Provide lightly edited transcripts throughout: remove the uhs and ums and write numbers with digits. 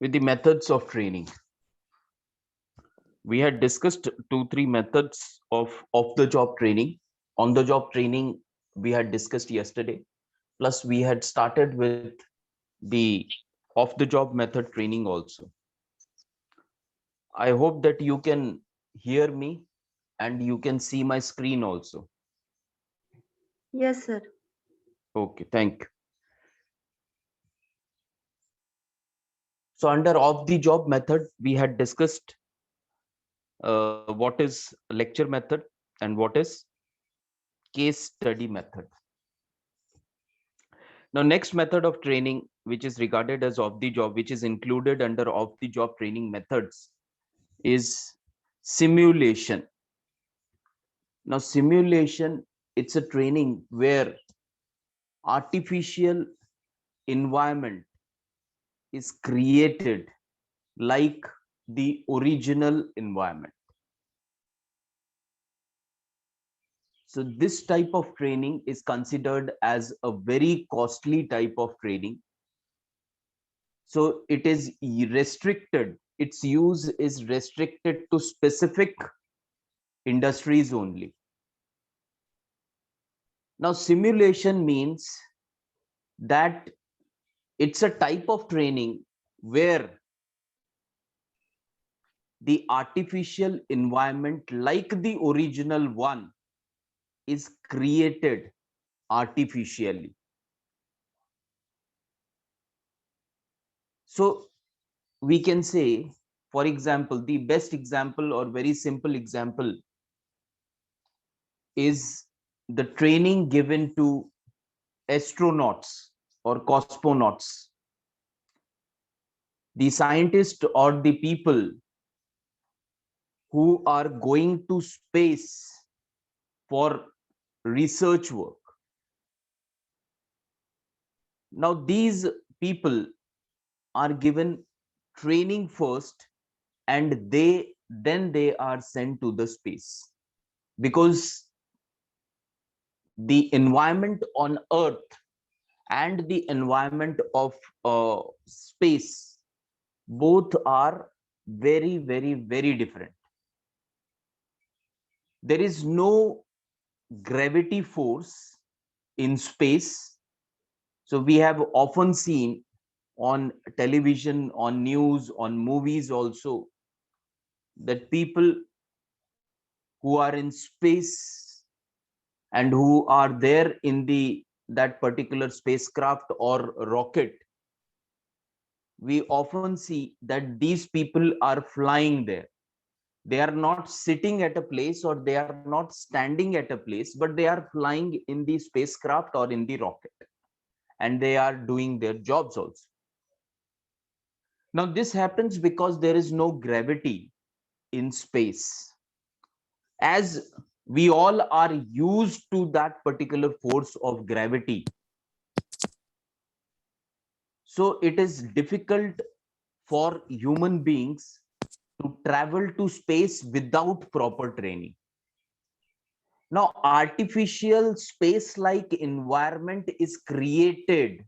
with the methods of training. We had discussed 2-3 methods of the job training. On the job training, we had discussed yesterday. Plus, we had started with the off the job method training also. I hope that you can hear me and you can see my screen also. Yes, sir. Okay, thank you. So under off the job method, we had discussed what is lecture method and what is case study method. Now, next method of training, which is regarded as off the job, which is included under off the job training methods, is simulation. Now, simulation, it's a training where artificial environment is created like the original environment. So this type of training is considered as a very costly type of training. So it is restricted. Its use is restricted to specific industries only. Now, simulation means that it's a type of training where the artificial environment, like the original one, is created artificially. So we can say, for example, the best example or very simple example is the training given to astronauts or cosmonauts. The scientists or the people who are going to space for research work. Now, these people are given training first and they are sent to the space, because the environment on earth and the environment of space, both are very, very, very different. There is no gravity force in space. So we have often seen on television, on news, on movies also, that people who are in space and who are there in the that particular spacecraft or rocket, we often see that these people are flying there. They are not sitting at a place or they are not standing at a place, but they are flying in the spacecraft or in the rocket, and they are doing their jobs also. Now, this happens because there is no gravity in space. As we all are used to that particular force of gravity, so it is difficult for human beings to travel to space without proper training. Now, artificial space-like environment is created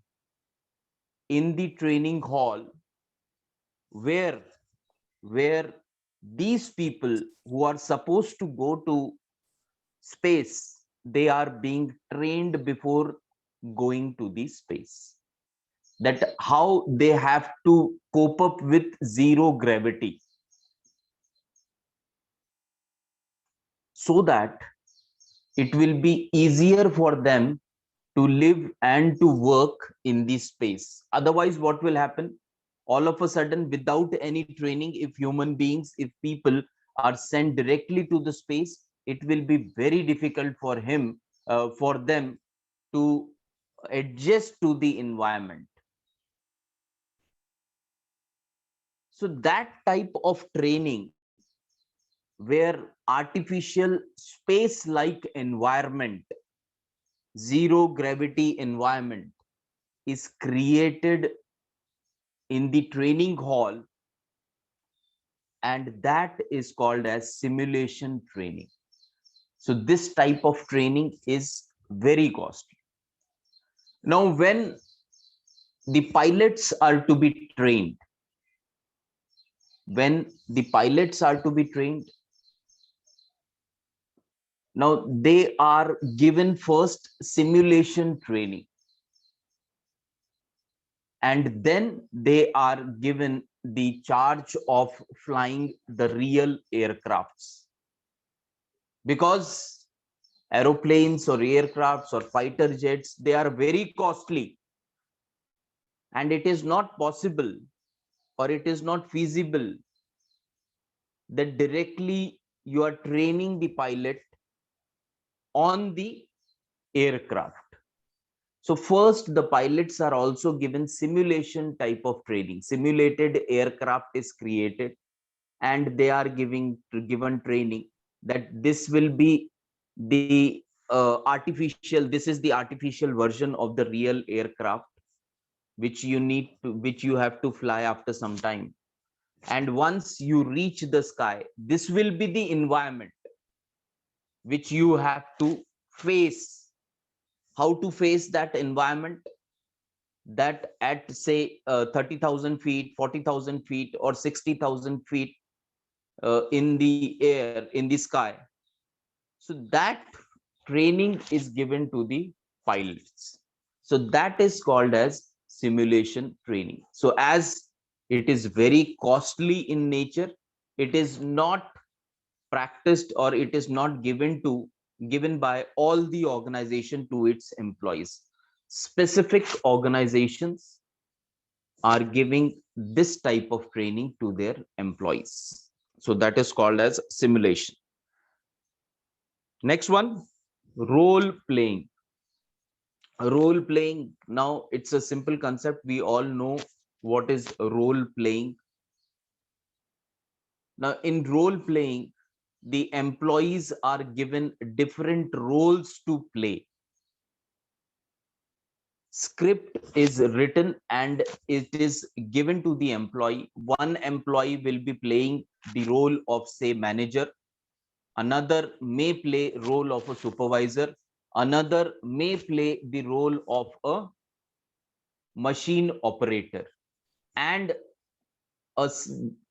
in the training hall where where these people who are supposed to go to space, they are being trained before going to the space, that how they have to cope up with zero gravity, so that it will be easier for them to live and to work in the space. Otherwise, what will happen? All of a sudden, without any training, if human beings, if people are sent directly to the space, it will be very difficult for them to adjust to the environment. So that type of training where artificial space-like environment, zero gravity environment is created in the training hall, and that is called as simulation training. So this type of training is very costly. Now, when the pilots are to be trained, when the pilots are to be trained, now they are given first simulation training, and then they are given the charge of flying the real aircrafts, because aeroplanes or aircrafts or fighter jets, they are very costly, and it is not possible or it is not feasible that directly you are training the pilot on the aircraft. So first, the pilots are also given simulation type of training. Simulated aircraft is created, and they are given training that this will be the artificial. This is the artificial version of the real aircraft, which you have to fly after some time. And once you reach the sky, this will be the environment which you have to face. How to face that environment? That at say 30,000 feet, 40,000 feet, or 60,000 feet in the air, in the sky. So that training is given to the pilots. So that is called as simulation training. So as it is very costly in nature, it is not practiced, or it is not given by all the organization to its employees. Specific organizations are giving this type of training to their employees. So that is called as simulation. Next one, role playing. Role playing, now it's a simple concept. We all know what is role playing. Now in role playing, the employees are given different roles to play. Script is written and it is given to the employee. One employee will be playing the role of, say, manager. Another may play role of a supervisor. Another may play the role of a machine operator. And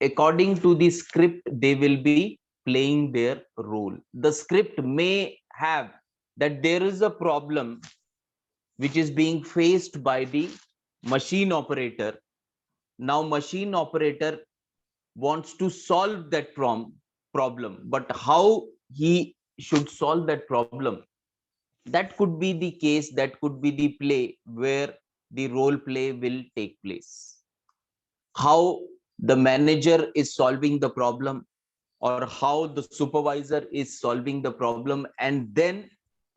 according to the script, they will be playing their role. The script may have that there is a problem which is being faced by the machine operator. Now machine operator wants to solve that problem, but how he should solve that problem, that could be the case, that could be the play where the role play will take place. How the manager is solving the problem, or how the supervisor is solving the problem, and then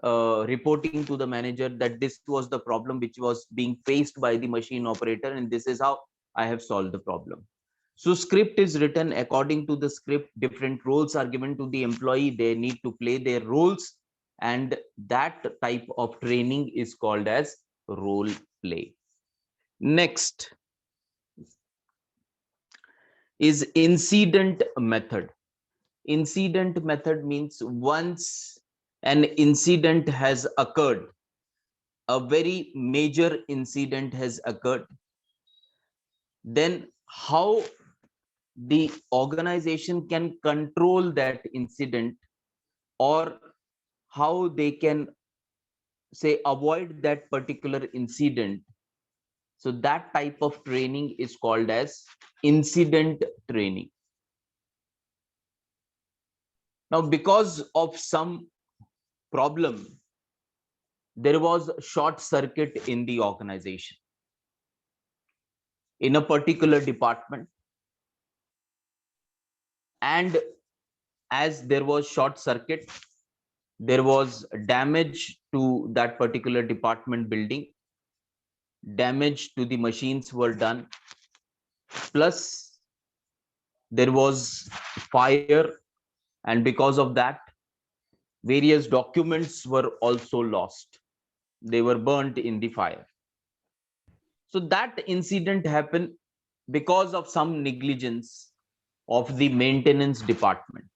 reporting to the manager that this was the problem which was being faced by the machine operator, and this is how I have solved the problem. So script is written. According to the script, different roles are given to the employee. They need to play their roles, and that type of training is called as role play. Next is incident method. Incident method means once an incident has occurred, a very major incident has occurred, then how the organization can control that incident, or how they can, say, avoid that particular incident. So that type of training is called as incident training. Now because of some problem, there was a short circuit in the organization, in a particular department, and as there was short circuit, there was damage to that particular department building, damage to the machines were done, plus there was fire, and because of that, various documents were also lost. They were burnt in the fire. So that incident happened because of some negligence of the maintenance department.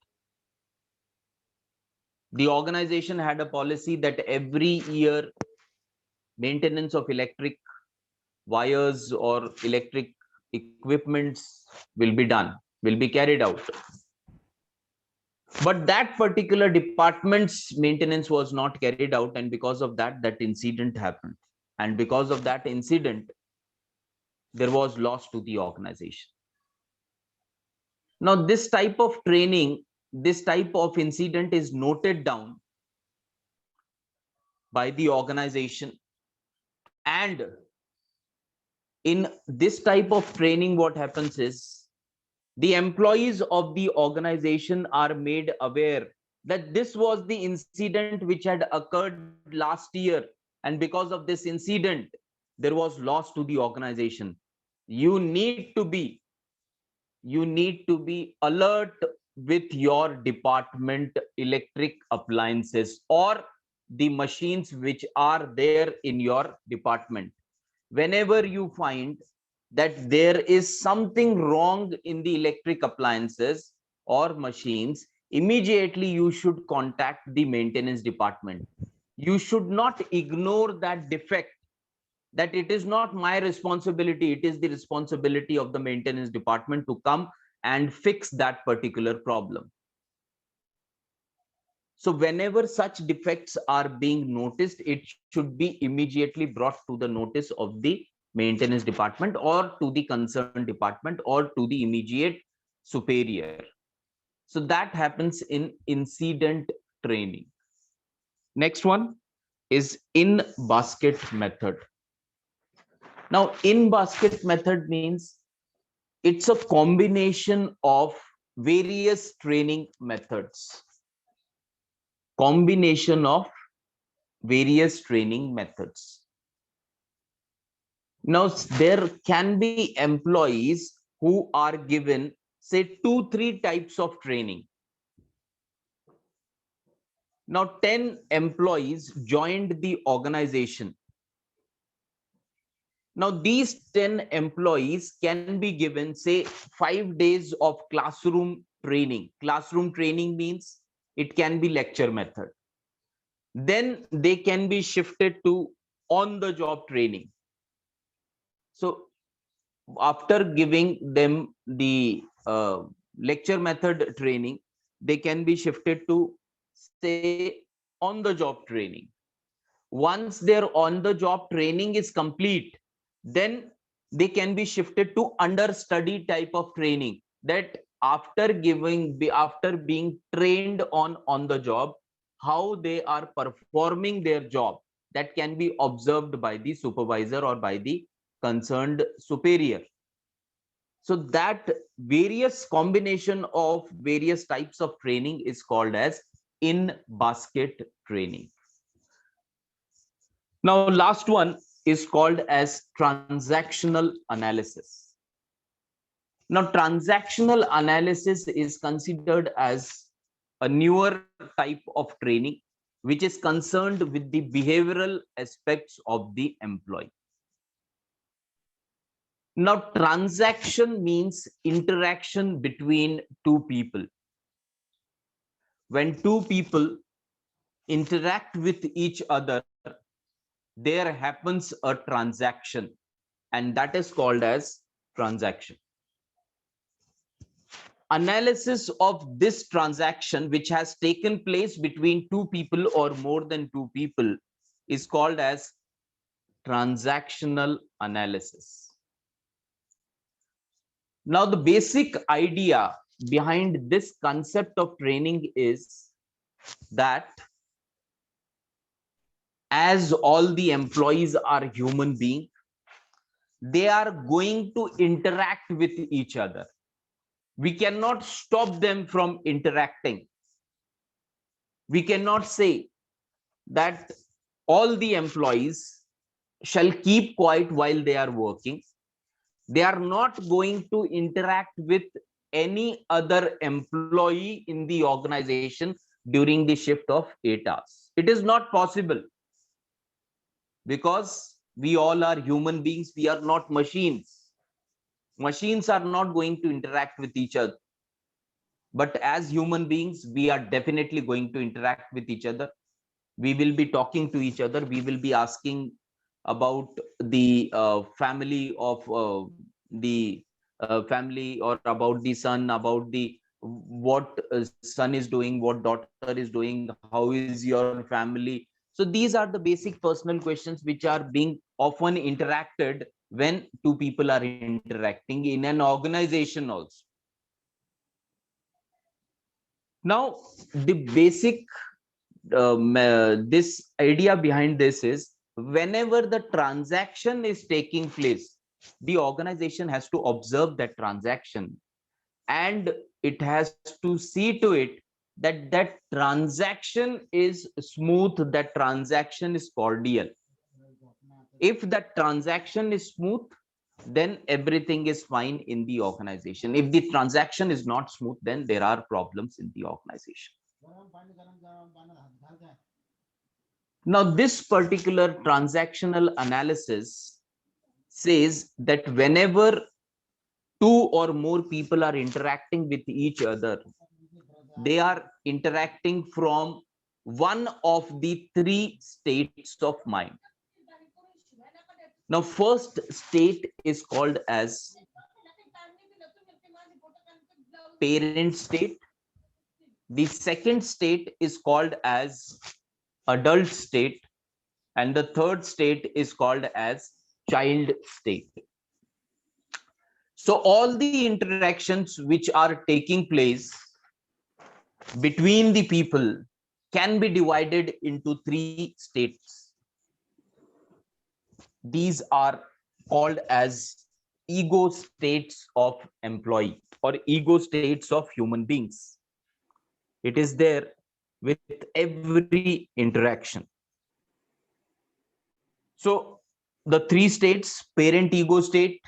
The organization had a policy that every year maintenance of electric wires or electric equipments will be done. will be carried out. But that particular department's maintenance was not carried out, and because of that, that incident happened. And because of that incident, there was loss to the organization. Now, this type of training, this type of incident is noted down by the organization. And in this type of training, what happens is the employees of the organization are made aware that this was the incident which had occurred last year, and because of this incident there was loss to the organization. You need to be alert with your department electric appliances or the machines which are there in your department. Whenever you find that there is something wrong in the electric appliances or machines, immediately you should contact the maintenance department. You should not ignore that defect, that it is not my responsibility, it is the responsibility of the maintenance department to come and fix that particular problem. So whenever such defects are being noticed, it should be immediately brought to the notice of the maintenance department or to the concerned department or to the immediate superior. So that happens in incident training. Next one is in basket method. Now, in basket method means it's a combination of various training methods. Combination of various training methods. Now, there can be employees who are given, say, 2-3 types of training. Now, 10 employees joined the organization. Now, these 10 employees can be given, say, 5 days of classroom training. Classroom training means it can be lecture method. Then they can be shifted to on-the-job training. So after giving them the lecture method training, they can be shifted to, say, on-the-job training. Once their on-the-job training is complete, then they can be shifted to understudy type of training, that after being trained on the job, how they are performing their job, that can be observed by the supervisor or by the concerned superior. So that various combination of various types of training is called as in basket training. Now, last one is called as transactional analysis. Now, transactional analysis is considered as a newer type of training which is concerned with the behavioral aspects of the employee. Now, transaction means interaction between two people. When two people interact with each other, there happens a transaction, and that is called as transaction. Analysis of this transaction which has taken place between two people or more than two people is called as transactional analysis. Now, the basic idea behind this concept of training is that as all the employees are human beings, they are going to interact with each other. We cannot stop them from interacting. We cannot say that all the employees shall keep quiet while they are working. They are not going to interact with any other employee in the organization during the shift of 8 hours. It is not possible, because we all are human beings. We are not machines. Machines are not going to interact with each other. But as human beings, we are definitely going to interact with each other. We will be talking to each other. We will be asking about the family of the family, or about the son, about the what son is doing, what daughter is doing, how is your family. So these are the basic personal questions which are being often interacted when two people are interacting in an organization also. Now, the basic this idea behind this is, whenever the transaction is taking place, the organization has to observe that transaction, and it has to see to it that that transaction is smooth, that transaction is cordial. If that transaction is smooth, then everything is fine in the organization. If the transaction is not smooth, then there are problems in the organization. Now, this particular transactional analysis says that whenever two or more people are interacting with each other, they are interacting from one of the three states of mind. Now, first state is called as parent state. The second state is called as adult state, and the third state is called as child state. So all the interactions which are taking place between the people can be divided into three states. These are called as ego states of employee, or ego states of human beings. It is there with every interaction. So the three states: parent ego state,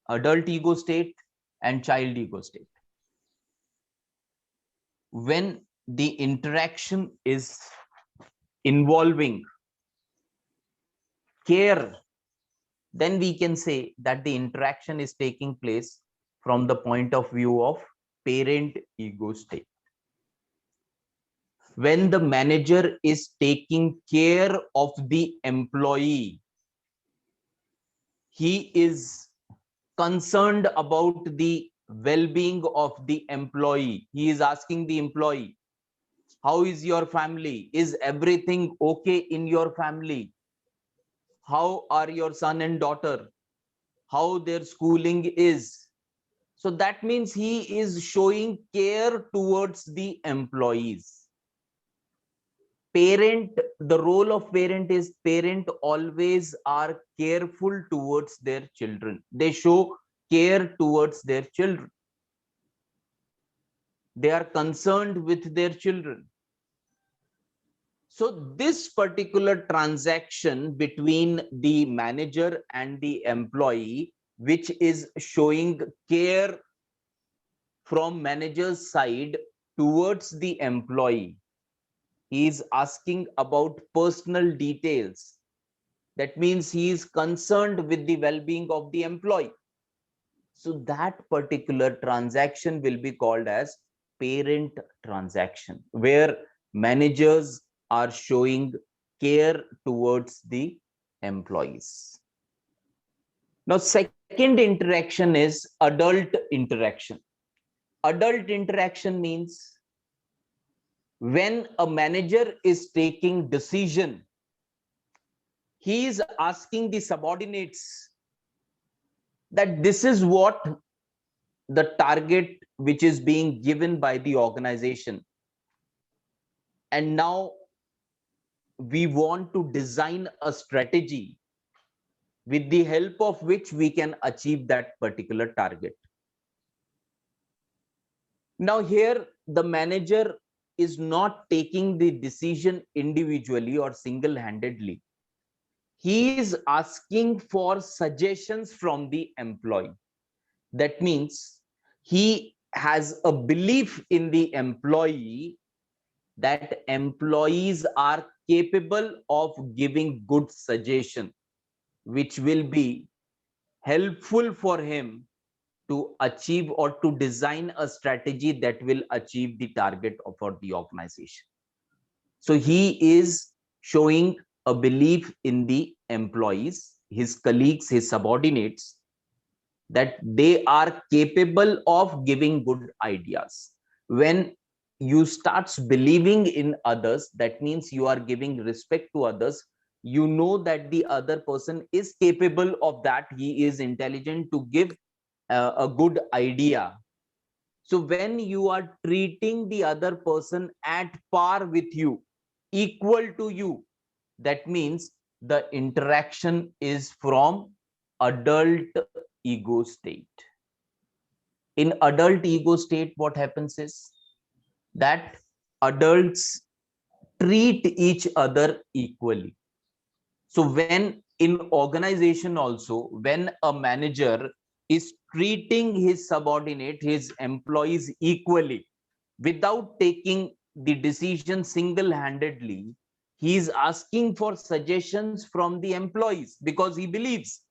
adult ego state, and child ego state. When the interaction is involving care, then we can say that the interaction is taking place from the point of view of parent ego state. When the manager is taking care of the employee, he is concerned about the well-being of the employee. He is asking the employee, how is your family? Is everything okay in your family? How are your son and daughter? How their schooling is? So that means he is showing care towards the employees. Parent, the role of parent is, parent always are careful towards their children. They show care towards their children. They are concerned with their children. So this particular transaction between the manager and the employee, which is showing care from manager's side towards the employee, he is asking about personal details. That means he is concerned with the well-being of the employee. So that particular transaction will be called as parent transaction, where managers are showing care towards the employees. Now, second interaction is adult interaction. Adult interaction means when a manager is taking decision, he is asking the subordinates that this is what the target which is being given by the organization, and now we want to design a strategy with the help of which we can achieve that particular target. Now here the manager is not taking the decision individually or single-handedly. He is asking for suggestions from the employee. That means he has a belief in the employee that employees are capable of giving good suggestion, which will be helpful for him to achieve or to design a strategy that will achieve the target for the organization. So he is showing a belief in the employees, his colleagues, his subordinates, that they are capable of giving good ideas. When you start believing in others, that means you are giving respect to others. You know that the other person is capable of that. He is intelligent to give a good idea. So when you are treating the other person at par with you, equal to you, that means the interaction is from adult ego state. In adult ego state, what happens is that adults treat each other equally. So when in organization also, when a manager is treating his subordinate, his employees equally, without taking the decision single-handedly, he is asking for suggestions from the employees because he believes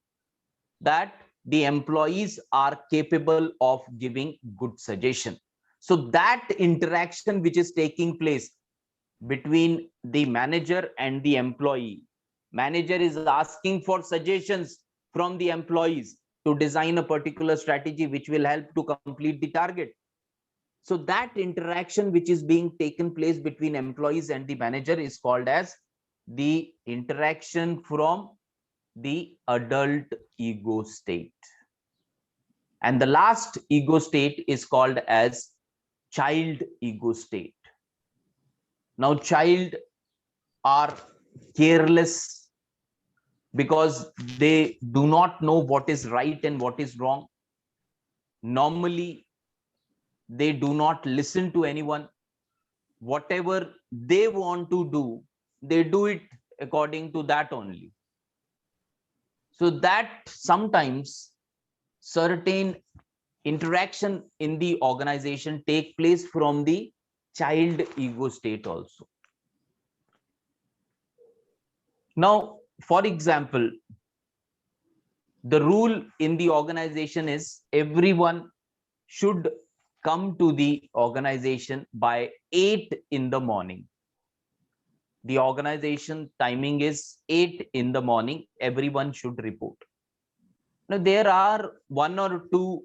that the employees are capable of giving good suggestion. So that interaction which is taking place between the manager and the employee, manager is asking for suggestions from the employees to design a particular strategy which will help to complete the target. So that interaction which is being taken place between employees and the manager is called as the interaction from the adult ego state. And the last ego state is called as child ego state. Now, child are careless because they do not know what is right and what is wrong. Normally, they do not listen to anyone. Whatever they want to do, they do it according to that only. So that sometimes certain interaction in the organization take place from the child ego state also. Now, for example, the rule in the organization is everyone should come to the organization by 8 in the morning. The organization timing is 8 in the morning. Everyone should report. Now, there are one or two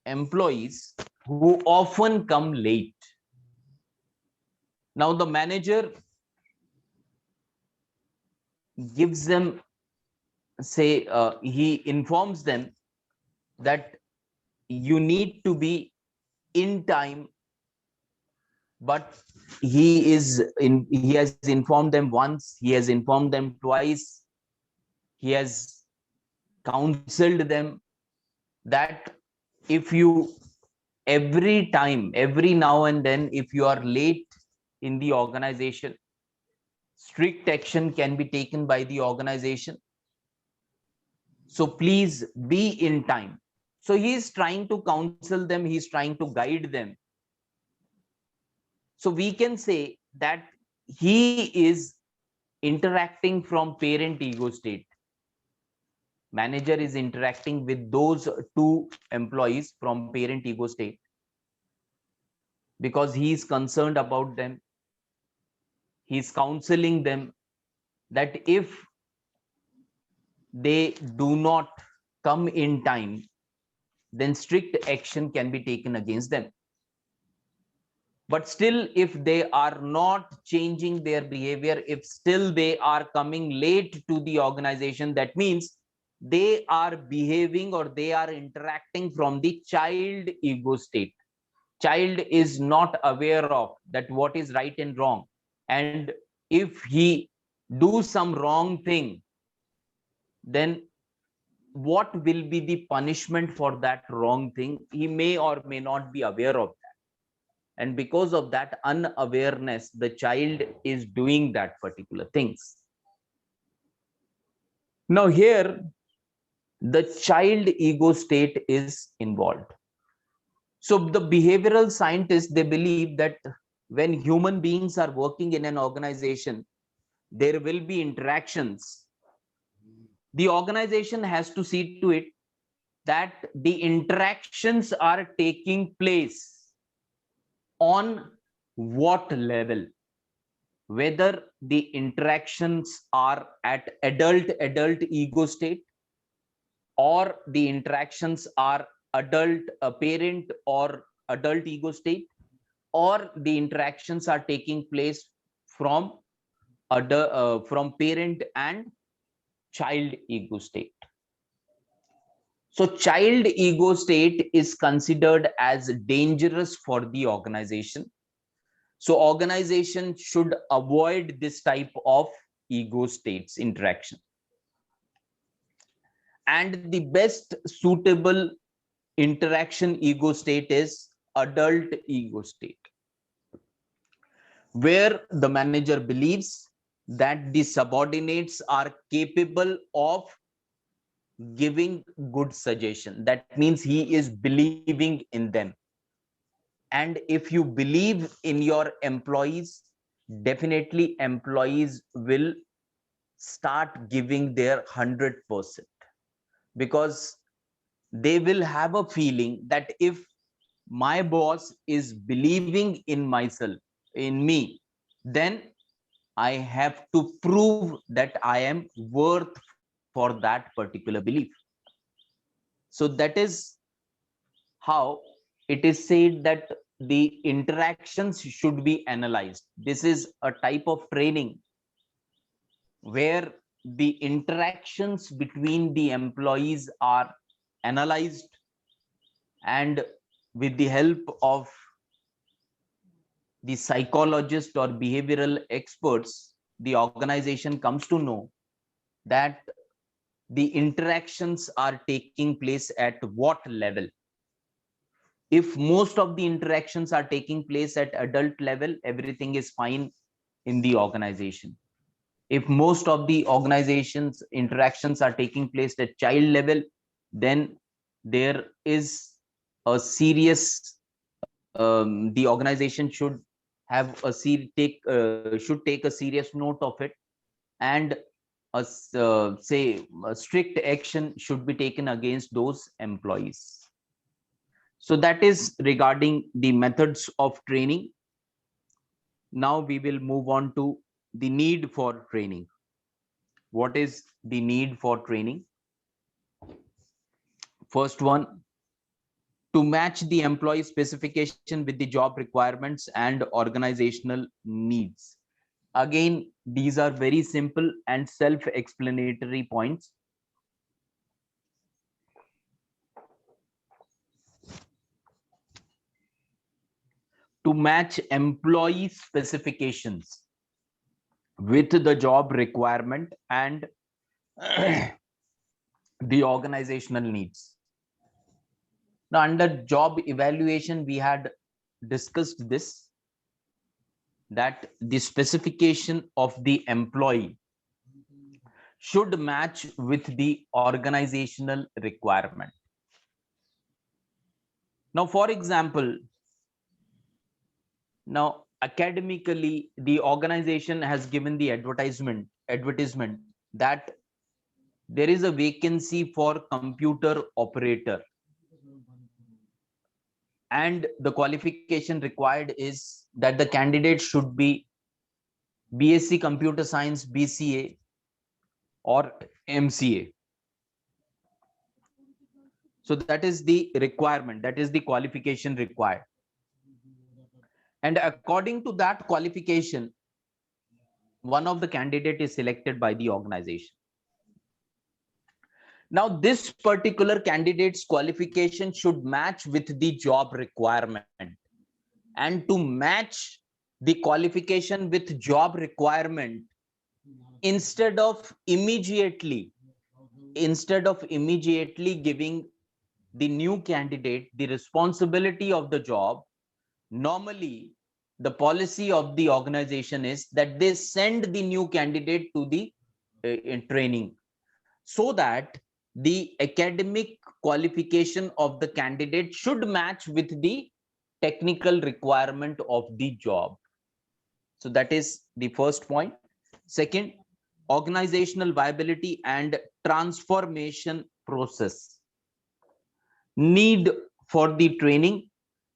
employees who often come late. Now, the manager gives them, say, he informs them that you need to be in time, but he has informed them once, he has informed them twice, he has counseled them that if you every time, every now and then, if you are late in the organization, strict action can be taken by the organization. So please be in time. So he is trying to counsel them, he is trying to guide them. So we can say that he is interacting from parent ego state. Manager is interacting with those two employees from parent ego state because he is concerned about them. He is counseling them that if they do not come in time, then strict action can be taken against them. But still, if they are not changing their behavior, if still they are coming late to the organization, that means they are behaving or they are interacting from the child ego state. Child is not aware of that what is right and wrong. And if he do some wrong thing, then what will be the punishment for that wrong thing? He may or may not be aware of that. And because of that unawareness, the child is doing that particular things. Now here, the child ego state is involved. So the behavioral scientists, they believe that when human beings are working in an organization, there will be interactions. The organization has to see to it that the interactions are taking place on what level, whether the interactions are at adult ego state, or the interactions are adult parent or adult ego state, or the interactions are taking place from from parent and child ego state. So child ego state is considered as dangerous for the organization. So organization should avoid this type of ego states interaction. And the best suitable interaction ego state is adult ego state, where the manager believes that the subordinates are capable of giving good suggestion. That means he is believing in them. And if you believe in your employees, definitely employees will start giving their 100%, because they will have a feeling that if my boss is believing in myself, in me, then I have to prove that I am worth for that particular belief. So that is how it is said that the interactions should be analyzed. This is a type of training where the interactions between the employees are analyzed, and with the help of the psychologist or behavioral experts, the organization comes to know that the interactions are taking place at what level. If most of the interactions are taking place at adult level, everything is fine in the organization. If most of the organization's interactions are taking place at child level, then there is a serious the organization should have a should take a serious note of it, and say a strict action should be taken against those employees. So that is regarding the methods of training. Now we will move on to the need for training. What is the need for training? First one, to match the employee specification with the job requirements and organizational needs. Again, these are very simple and self-explanatory points. To match employee specifications with the job requirement and the organizational needs. Now, under job evaluation, we had discussed this, that the specification of the employee should match with the organizational requirement. Now, for example, now academically, the organization has given the advertisement that there is a vacancy for computer operator, and the qualification required is that the candidate should be BSc Computer Science, BCA or MCA. So that is the requirement, that is the qualification required. And according to that qualification, one of the candidate is selected by the organization. Now, this particular candidate's qualification should match with the job requirement. And to match the qualification with job requirement, instead of immediately giving the new candidate the responsibility of the job, normally the policy of the organization is that they send the new candidate to the training, so that the academic qualification of the candidate should match with the technical requirement of the job. So that is the first point. Second, organizational viability and transformation process. Need for the training.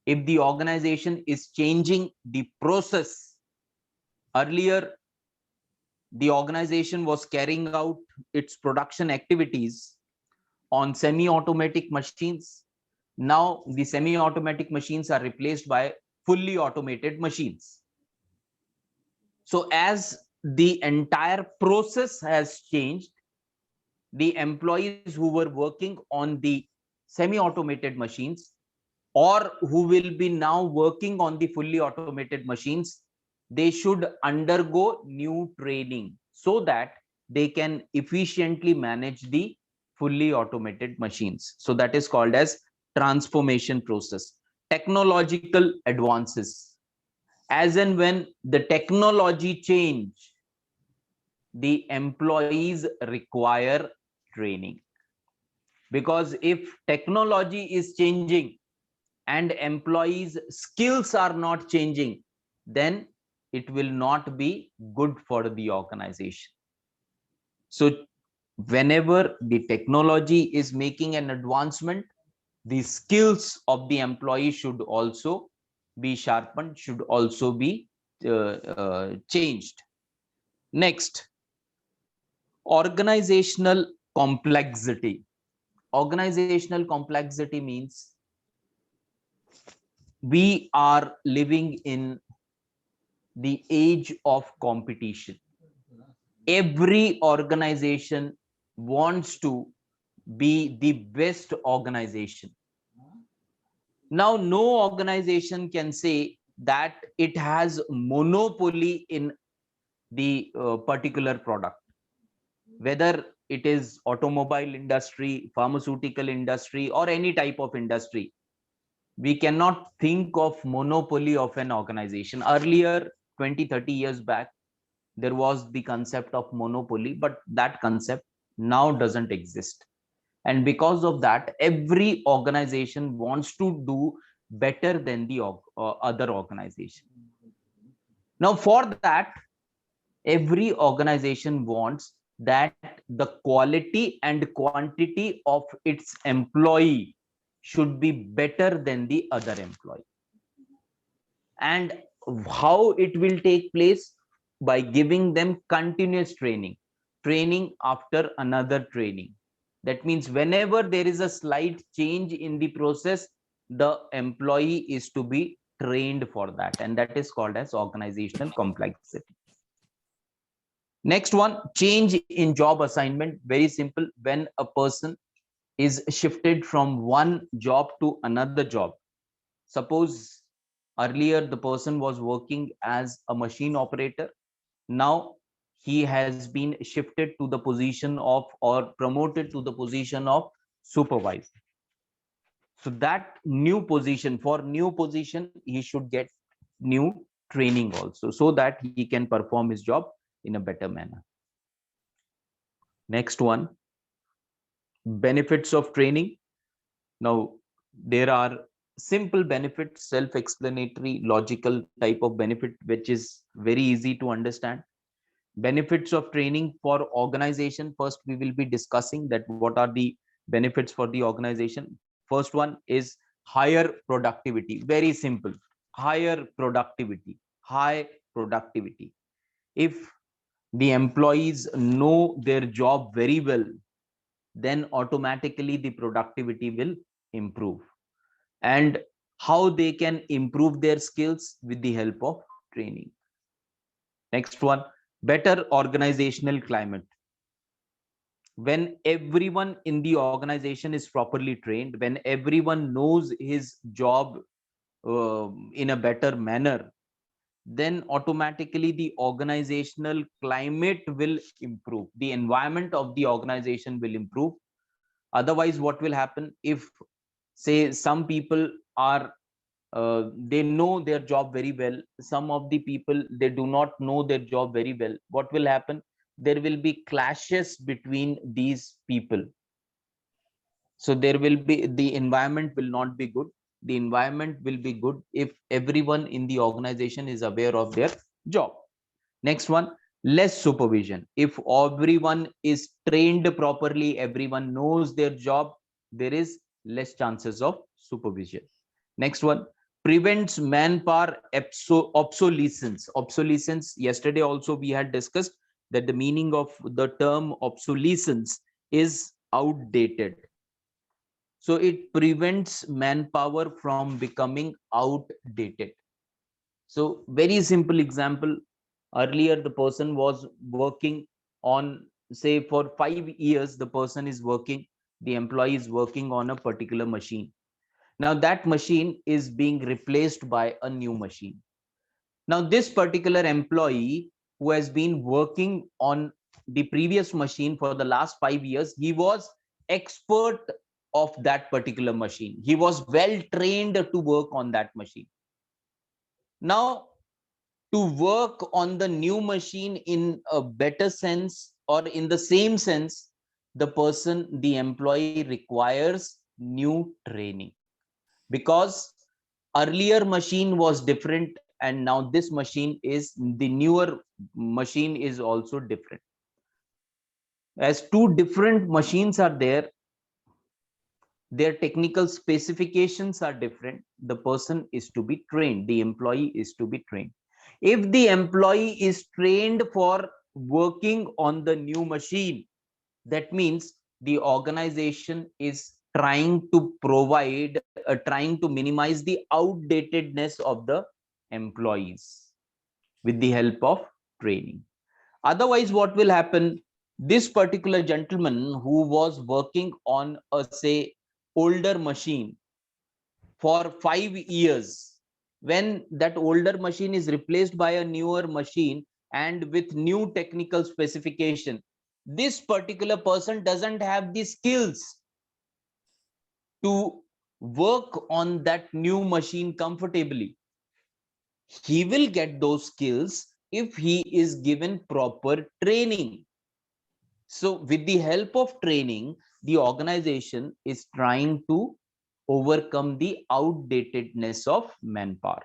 If the organization is changing the process, earlier the organization was carrying out its production activities on semi-automatic machines. Now the semi-automatic machines are replaced by fully automated machines. So as the entire process has changed, the employees who were working on the semi-automated machines or who will be now working on the fully automated machines, they should undergo new training so that they can efficiently manage the fully automated machines. So that is called as transformation process. Technological advances. As and when the technology change, the employees require training. Because if technology is changing and employees skills are not changing, then it will not be good for the organization. So whenever the technology is making an advancement, the skills of the employee should also be sharpened, should also be changed. Next, organizational complexity. Organizational complexity means we are living in the age of competition. Every organization wants to be the best organization. Now, no organization can say that it has monopoly in the particular product, whether it is automobile industry, pharmaceutical industry, or any type of industry. We cannot think of monopoly of an organization. Earlier, 20-30 years back, there was the concept of monopoly, but that concept now doesn't exist. And because of that, every organization wants to do better than the other organization. Now, for that, every organization wants that the quality and quantity of its employee should be better than the other employee. And how it will take place? By giving them continuous training after another training. That means whenever there is a slight change in the process, the employee is to be trained for that, and that is called as organizational complexity. Next one, change in job assignment. Very simple. When a person is shifted from one job to another job, suppose earlier the person was working as a machine operator, now he has been shifted to the position of, or promoted to the position of, supervisor. So that new position, for new position, he should get new training also, so that he can perform his job in a better manner. Next one, benefits of training. Now, there are simple benefits, self-explanatory, logical type of benefit, which is very easy to understand. Benefits of training for organization. First, we will be discussing that what are the benefits for the organization. First one is higher productivity. Very simple. Higher productivity. High productivity. If the employees know their job very well, then automatically the productivity will improve. And how they can improve their skills? With the help of training. Next one, better organizational climate. When everyone in the organization is properly trained, when everyone knows his job in a better manner, then automatically the organizational climate will improve. The environment of the organization will improve. Otherwise, what will happen if, say, some people are they know their job very well, some of the people, they do not know their job very well, what will happen? There will be clashes between these people. So there will be, the environment will not be good. The environment will be good if everyone in the organization is aware of their job. Next one, less supervision. If everyone is trained properly, everyone knows their job, there is less chances of supervision. Next one, prevents manpower obsolescence. Obsolescence, yesterday also we had discussed that the meaning of the term obsolescence is outdated. So it prevents manpower from becoming outdated. So very simple example. Earlier, the person was working on, say, for 5 years, the person is working, the employee is working on a particular machine. Now that machine is being replaced by a new machine. Now this particular employee who has been working on the previous machine for the last 5 years, he was expert of that particular machine. He was well trained to work on that machine. Now, to work on the new machine in a better sense or in the same sense, the employee requires new training, because earlier machine was different and now this machine is, the newer machine is also different. As two different machines are there, their technical specifications are different. The person is to be trained, the employee is to be trained. If the employee is trained for working on the new machine, that means the organization is trying to provide, trying to minimize the outdatedness of the employees with the help of training. Otherwise, what will happen? This particular gentleman who was working on a, say, older machine for 5 years, when that older machine is replaced by a newer machine and with new technical specification, this particular person doesn't have the skills to work on that new machine comfortably. He will get those skills if he is given proper training. So with the help of training, the organization is trying to overcome the outdatedness of manpower.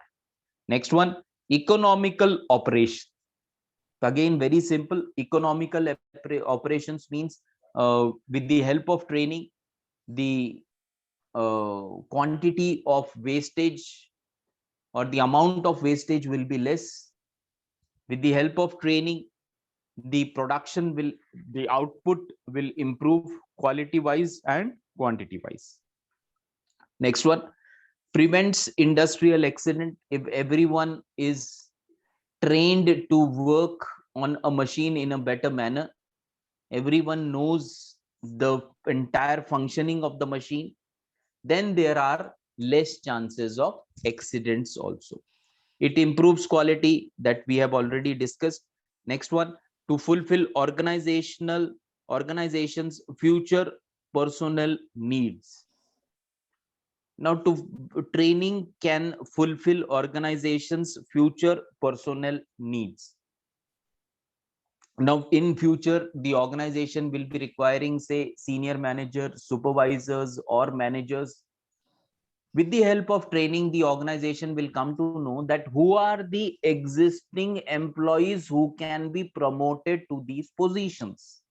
Next one, economical operation. Again, very simple. Economical operations means with the help of training, the quantity of wastage or the amount of wastage will be less. With the help of training, the production will, the output will improve quality wise and quantity wise. Next one, prevents industrial accident. If everyone is trained to work on a machine in a better manner, everyone knows the entire functioning of the machine, then there are less chances of accidents also. It improves quality, that we have already discussed. Next one, to fulfill organizations future personnel needs. Now, training can fulfill organizations future personnel needs. Now in future, the organization will be requiring, say, senior managers, supervisors or managers. With the help of training, the organization will come to know that who are the existing employees who can be promoted to these positions.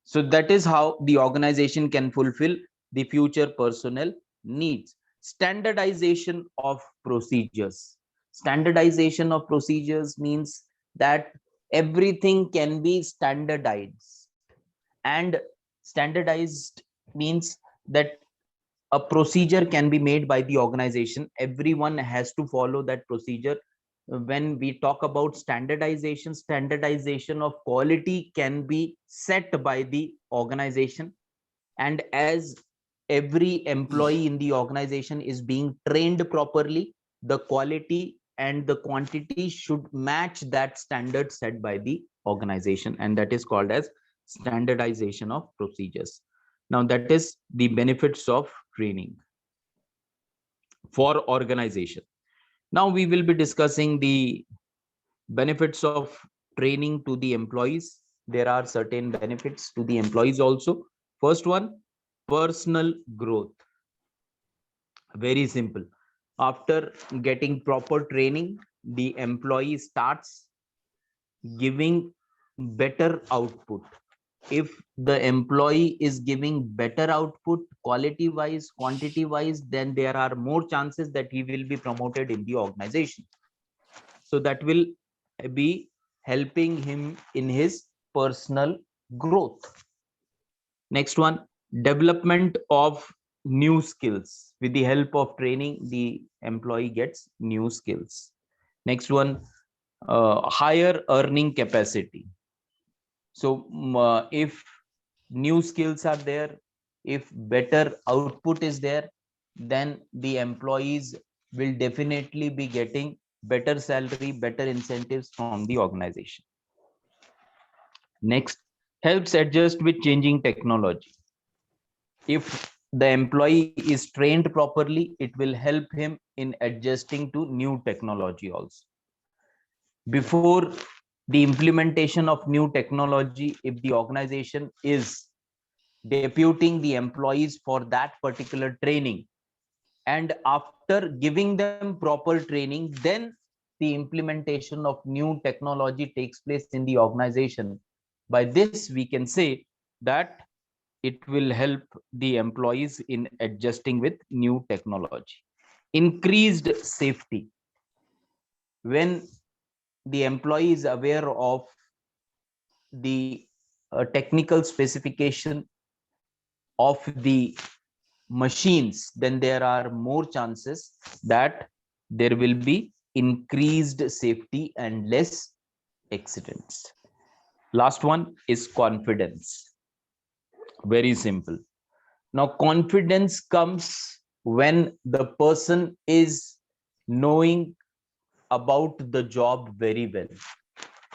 So that is how the organization can fulfill the future personnel needs. Standardization of procedures. Standardization of procedures means that everything can be standardized. And standardized means that a procedure can be made by the organization. Everyone has to follow that procedure. When we talk about standardization, standardization of quality can be set by the organization. And as every employee in the organization is being trained properly, the quality and the quantity should match that standard set by the organization, and that is called as standardization of procedures. Now that is the benefits of training for organization. Now we will be discussing the benefits of training to the employees. There are certain benefits to the employees also. First one, personal growth. Very simple. After getting proper training, the employee starts giving better output. If the employee is giving better output quality wise, quantity wise, then there are more chances that he will be promoted in the organization. So that will be helping him in his personal growth. Next one, Development of new skills. With the help of training, the employee gets new skills. Next one, higher earning capacity. So if new skills are there, if better output is there, then the employees will definitely be getting better salary, better incentives from the organization. Next, helps adjust with changing technology. If the employee is trained properly, it will help him in adjusting to new technology also. Before the implementation of new technology, if the organization is deputing the employees for that particular training, and after giving them proper training, then the implementation of new technology takes place in the organization. By this we can say that it will help the employees in adjusting with new technology. Increased safety. When the employee is aware of the technical specification of the machines, then there are more chances that there will be increased safety and less accidents. Last one is confidence. Very simple. Now, confidence comes when the person is knowing about the job very well,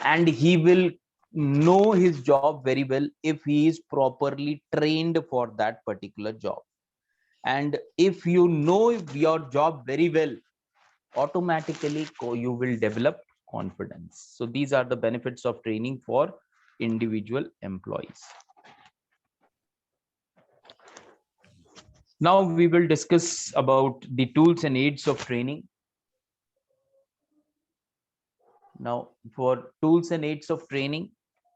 and he will know his job very well if he is properly trained for that particular job. And if you know your job very well, automatically you will develop confidence. So these are the benefits of training for individual employees. Now we will discuss about the tools and aids of training. Now, for tools and aids of training,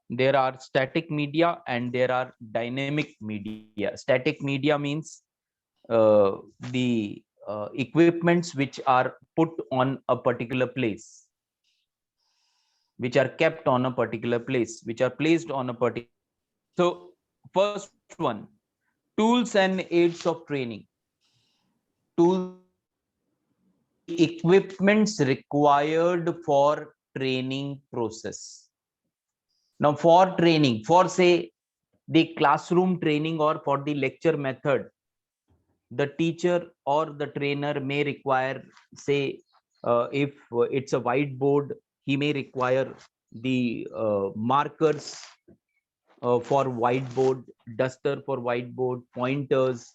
there are static media and there are dynamic media. Static media means the equipments which are put on a particular place, which are kept on a particular place, which are placed on a particular. So, first one, tools and aids of training. Tools the equipments required for training process. Now, for training, for say the classroom training or for the lecture method, the teacher or the trainer may require, say, if it's a whiteboard, he may require the markers for whiteboard, duster for whiteboard, pointers.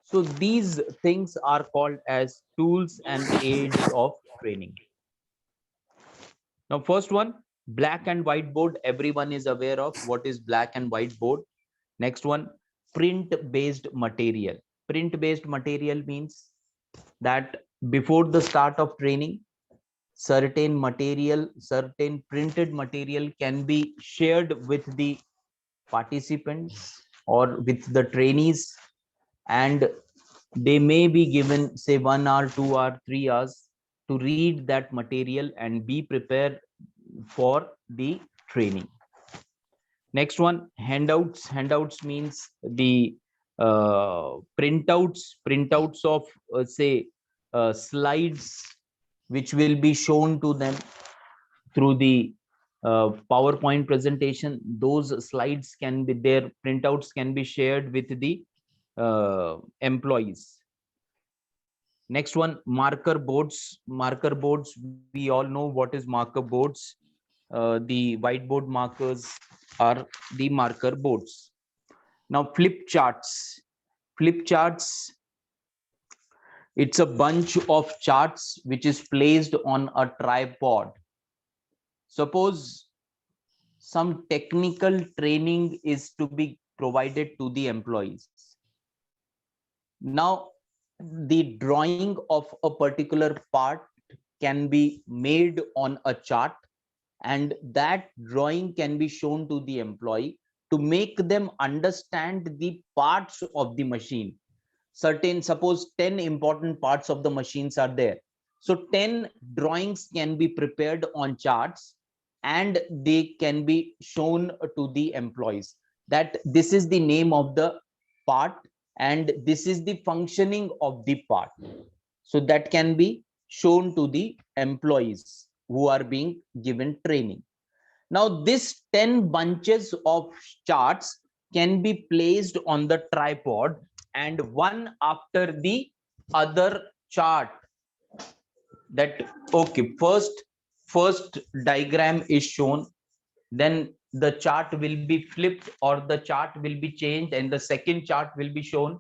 So these things are called as tools and aids of training. Now, first one, black and white board. Everyone is aware of what is black and white board. Next one, print-based material. Print-based material means that before the start of training, certain material, certain printed material can be shared with the participants or with the trainees, and they may be given, say, 1 hour, 2 hour, 3 hours to read that material and be prepared for the training. Next one, handouts. Handouts means the printouts of say slides which will be shown to them through the PowerPoint presentation. Those slides can be there, printouts can be shared with the employees. Next one, marker boards. Marker boards, we all know what is marker boards. The whiteboard markers are the marker boards. Now, flip charts. Flip charts, it's a bunch of charts which is placed on a tripod. Suppose some technical training is to be provided to the employees. Now, the drawing of a particular part can be made on a chart, and that drawing can be shown to the employee to make them understand the parts of the machine. Certain, suppose 10 important parts of the machines are there, so 10 drawings can be prepared on charts and they can be shown to the employees that this is the name of the part, and this is the functioning of the part. So that can be shown to the employees who are being given training. Now, this 10 bunches of charts can be placed on the tripod, and one after the other chart. That okay, first diagram is shown, then the chart will be flipped or the chart will be changed, and the second chart will be shown,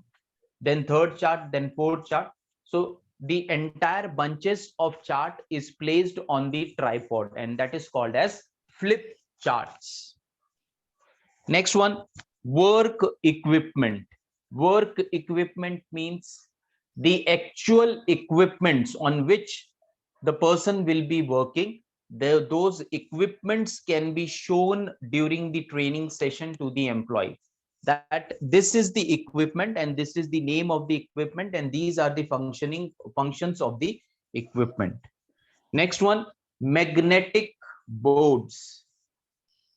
then third chart, then fourth chart. So the entire bunches of chart is placed on the tripod, and that is called as flip charts. Next one, work equipment. Work equipment means the actual equipments on which the person will be working. Those equipments can be shown during the training session to the employee, that this is the equipment and this is the name of the equipment and these are the functions of the equipment. Next one, magnetic boards.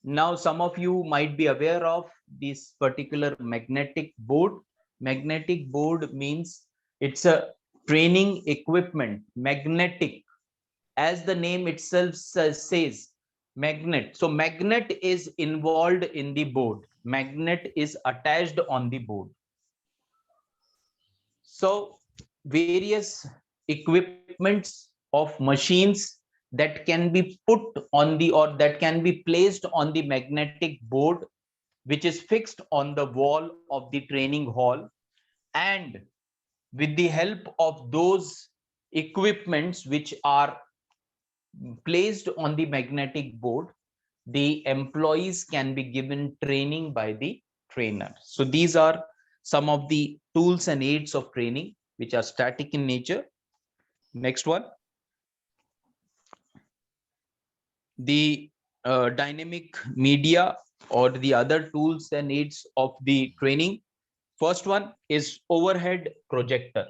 Now some of you might be aware of this particular magnetic board. Magnetic board means it's a training equipment. Magnetic, as the name itself says, magnet. So magnet is involved in the board. Magnet is attached on the board. So various equipments of machines that can be put on the, or that can be placed on the magnetic board, which is fixed on the wall of the training hall. And with the help of those equipments which are placed on the magnetic board, the employees can be given training by the trainer. So these are some of the tools and aids of training which are static in nature. Next one, the dynamic media or the other tools and aids of the training. First one is overhead projector.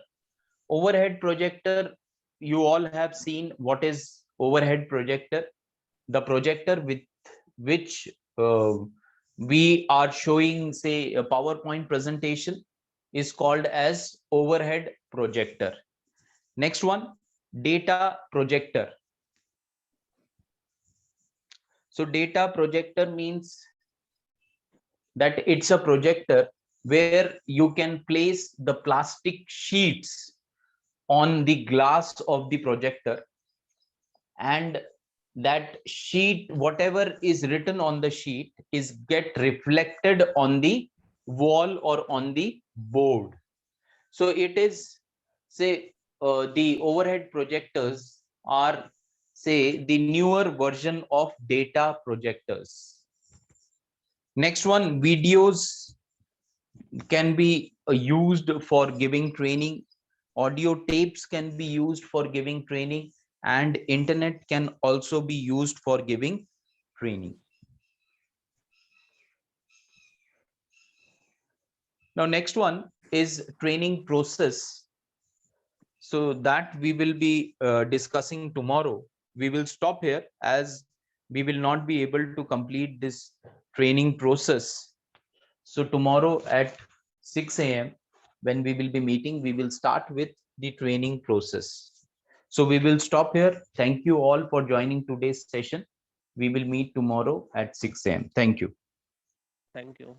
Overhead projector, you all have seen what is overhead projector. The projector with which we are showing, say, a PowerPoint presentation is called as overhead projector. Next one, data projector. So data projector means that it's a projector where you can place the plastic sheets on the glass of the projector, and that sheet, whatever is written on the sheet, is get reflected on the wall or on the board. So it is, say, the overhead projectors are, say, the newer version of data projectors. Next one, videos can be used for giving training. Audio tapes can be used for giving training, and internet can also be used for giving training. Now next one is training process. So that we will be discussing tomorrow. We will stop here as we will not be able to complete this training process. So tomorrow at 6 a.m. when we will be meeting, we will start with the training process. So we will stop here. Thank you all for joining today's session. We will meet tomorrow at 6 a.m. Thank you. Thank you.